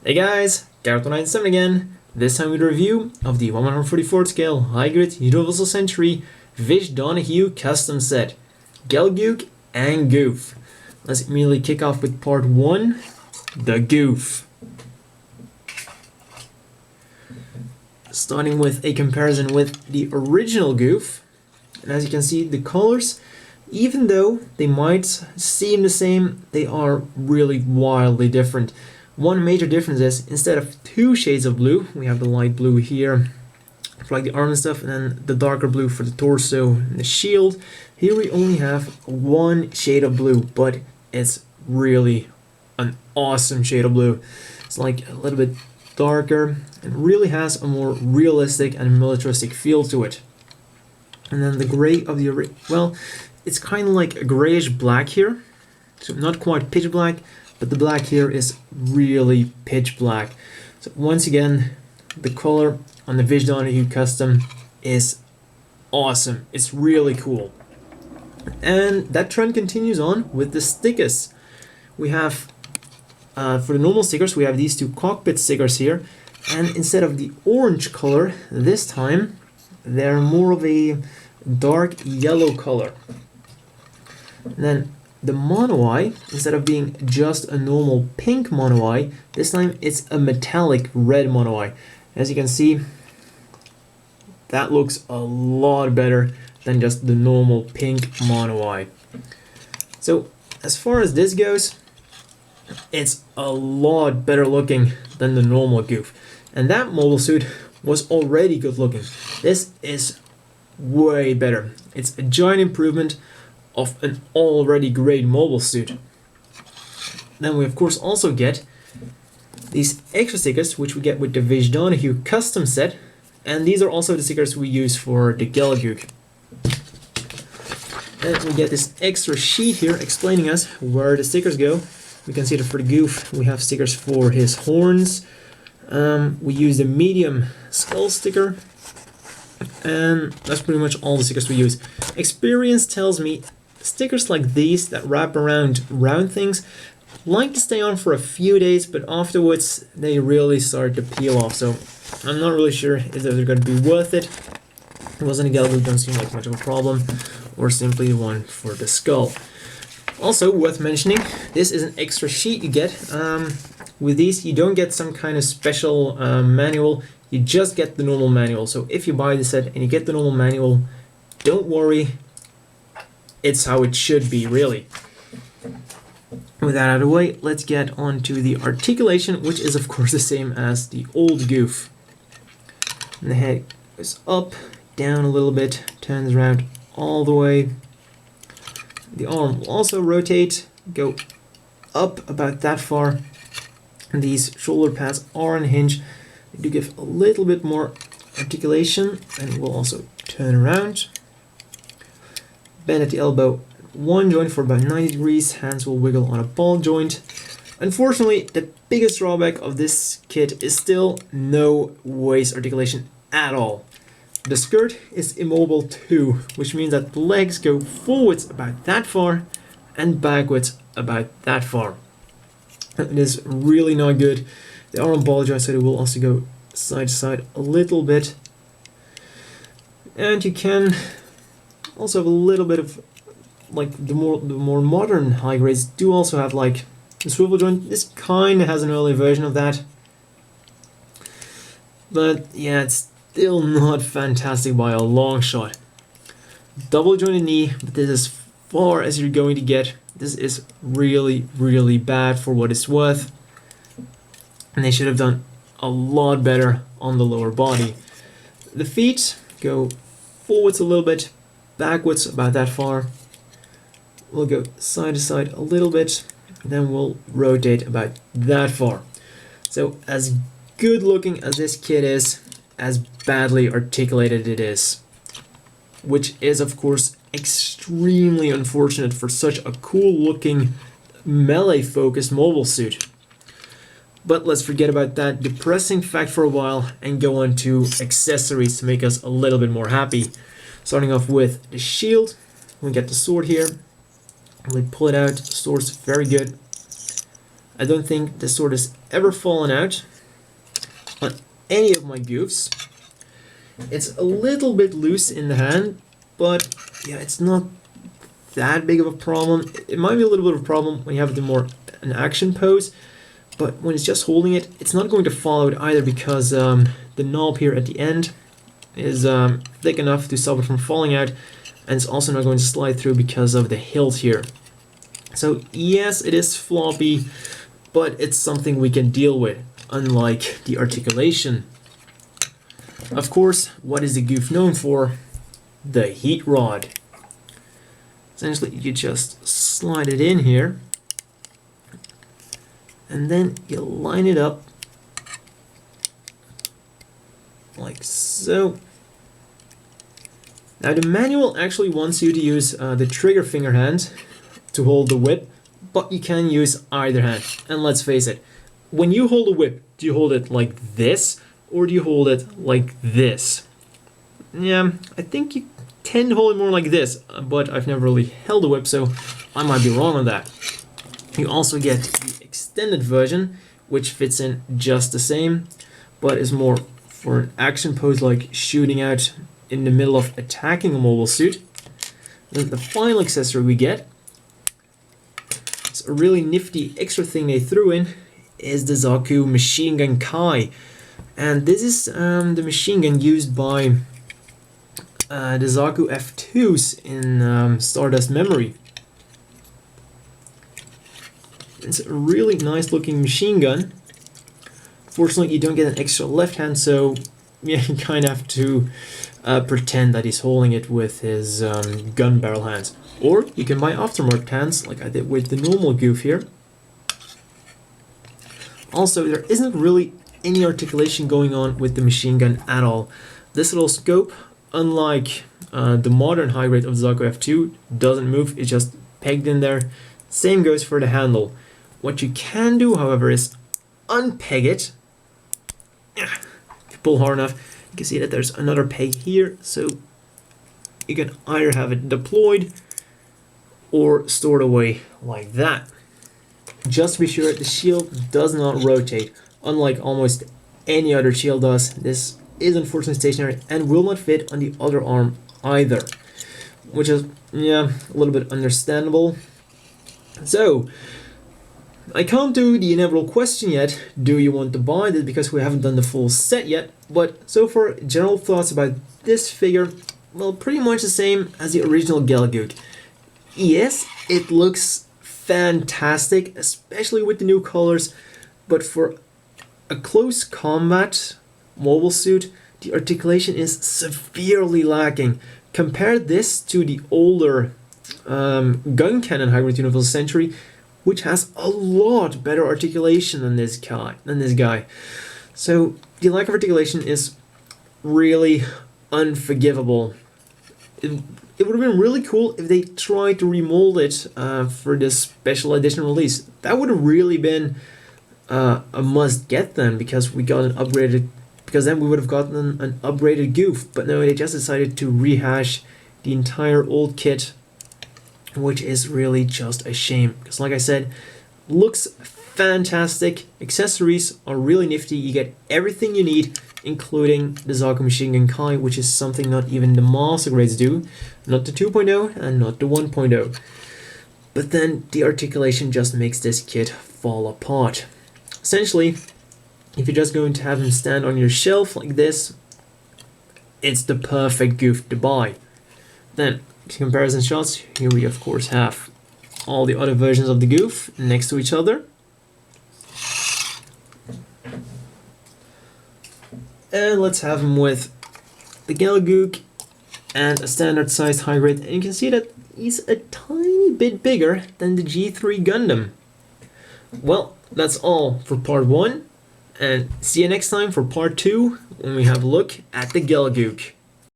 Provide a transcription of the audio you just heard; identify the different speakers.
Speaker 1: Hey guys, Gareth197 again. This time with a review of the 144th scale high grid Universal Century Visch Donahue custom set, Gelgoog and Gouf. Let's immediately kick off with part 1, the Gouf. Starting with a comparison with the original Gouf. And as you can see, the colors, even though they might seem the same, they are really wildly different. One major difference is, instead of 2 shades of blue, we have the light blue here for like the arm and stuff, and then the darker blue for the torso and the shield. Here we only have 1 shade of blue, but it's really an awesome shade of blue. It's like a little bit darker and really has a more realistic and militaristic feel to it. And then the gray of the, well, it's kind of like a grayish black here, so not quite pitch black, but the black here is really pitch black. So once again, the color on the Visch Donahue custom is awesome. It's really cool. And that trend continues on with the stickers. We have, for the normal stickers, we have these 2 cockpit stickers here. And instead of the orange color, this time, they're more of a dark yellow color. And then the mono eye, instead of being just a normal pink mono eye, this time it's a metallic red mono eye. As you can see, that looks a lot better than just the normal pink mono eye. So as far as this goes, it's a lot better looking than the normal Gouf. And that mobile suit was already good looking. This is way better. It's a giant improvement of an already great mobile suit. Then we of course also get these extra stickers, which we get with the Visch Donahue custom set, and these are also the stickers we use for the Gelgoog. And we get this extra sheet here explaining us where the stickers go. We can see that for the Gouf we have stickers for his horns. We use the medium skull sticker, and that's pretty much all the stickers we use. Experience tells me stickers like these that wrap around round things like to stay on for a few days, but afterwards they really start to peel off. So I'm not really sure if they're going to be worth it. It wasn't a Gelgoog, don't seem like much of a problem, or simply the one for the skull. Also worth mentioning, this is an extra sheet you get. With these you don't get some kind of special manual, you just get the normal manual. So if you buy the set and you get the normal manual, don't worry, it's how it should be, really. With that out of the way, let's get on to the articulation, which is of course the same as the old Gouf. And the head goes up, down a little bit, turns around all the way. The arm will also rotate, go up about that far. And these shoulder pads are unhinged. They do give a little bit more articulation, and it will also turn around. Bend at the elbow, 1 joint for about 90 degrees, hands will wiggle on a ball joint. Unfortunately, the biggest drawback of this kit is still no waist articulation at all. The skirt is immobile too, which means that the legs go forwards about that far and backwards about that far. It is really not good. The arm ball joint, so it will also go side to side a little bit. And you can also have a little bit of, like, the more modern high grades do also have like the swivel joint. This kind of has an early version of that, but yeah, it's still not fantastic by a long shot. Double jointed knee, but this is as far as you're going to get. This is really bad for what it's worth, and they should have done a lot better on the lower body. The feet go forwards a little bit, backwards about that far. We'll go side to side a little bit, then we'll rotate about that far. So as good looking as this kit is, as badly articulated it is, which is of course extremely unfortunate for such a cool looking melee focused mobile suit. But let's forget about that depressing fact for a while and go on to accessories to make us a little bit more happy. Starting off with the shield, we get the sword here. We pull it out, the sword's very good. I don't think the sword has ever fallen out on any of my Goufs. It's a little bit loose in the hand, but yeah, it's not that big of a problem. It might be a little bit of a problem when you have an action pose, but when it's just holding it, it's not going to fall out either because the knob here at the end is thick enough to stop it from falling out, and it's also not going to slide through because of the hilt here. So yes, it is floppy, but it's something we can deal with, unlike the articulation. Of course, what is the Gouf known for? The heat rod. Essentially, you just slide it in here, and then you line it up like so. Now the manual actually wants you to use the trigger finger hand to hold the whip, but you can use either hand. And let's face it, when you hold a whip, do you hold it like this or do you hold it like this? Yeah, I think you tend to hold it more like this, but I've never really held a whip, so I might be wrong on that. You also get the extended version, which fits in just the same, but is more for an action pose like shooting out in the middle of attacking a mobile suit. Then the final accessory we get, it's a really nifty extra thing they threw in, is the Zaku machine gun Kai. And this is the machine gun used by the Zaku F2s in Stardust Memory. It's a really nice looking machine gun. Fortunately, you don't get an extra left hand, so yeah, you kind of have to pretend that he's holding it with his gun barrel hands. Or you can buy aftermarket hands, like I did with the normal Gouf here. Also, there isn't really any articulation going on with the machine gun at all. This little scope, unlike the modern high grade of the Zaku F2, doesn't move, it's just pegged in there. Same goes for the handle. What you can do, however, is unpeg it. If you pull hard enough, you can see that there's another peg here, so you can either have it deployed or stored away like that. Just to be sure, the shield does not rotate, unlike almost any other shield does. This is unfortunately stationary and will not fit on the other arm either, which is, yeah, a little bit understandable. So, I can't do the inevitable question yet, do you want to buy this, because we haven't done the full set yet, but so far, general thoughts about this figure, well, pretty much the same as the original Gelgoog. Yes, it looks fantastic, especially with the new colors, but for a close combat mobile suit, the articulation is severely lacking. Compare this to the older gun cannon hybrid Universal Century, which has a lot better articulation than this guy. So the lack of articulation is really unforgivable. It would have been really cool if they tried to remold it for this special edition release. That would have really been a must get then, because we got an upgraded, because then we would have gotten an upgraded Gouf. But no, they just decided to rehash the entire old kit, which is really just a shame, because like I said, looks fantastic, accessories are really nifty, you get everything you need, including the Zaku Machine Gun Kai, which is something not even the master grades do, not the 2.0 and not the 1.0. But then the articulation just makes this kit fall apart. Essentially, if you're just going to have him stand on your shelf like this, it's the perfect Gouf to buy. Then, comparison shots, here we of course have all the other versions of the Gouf next to each other. And let's have him with the Gelgoog and a standard sized high grade, and you can see that he's a tiny bit bigger than the G3 Gundam. Well, that's all for part 1, and see you next time for part 2 when we have a look at the Gelgoog.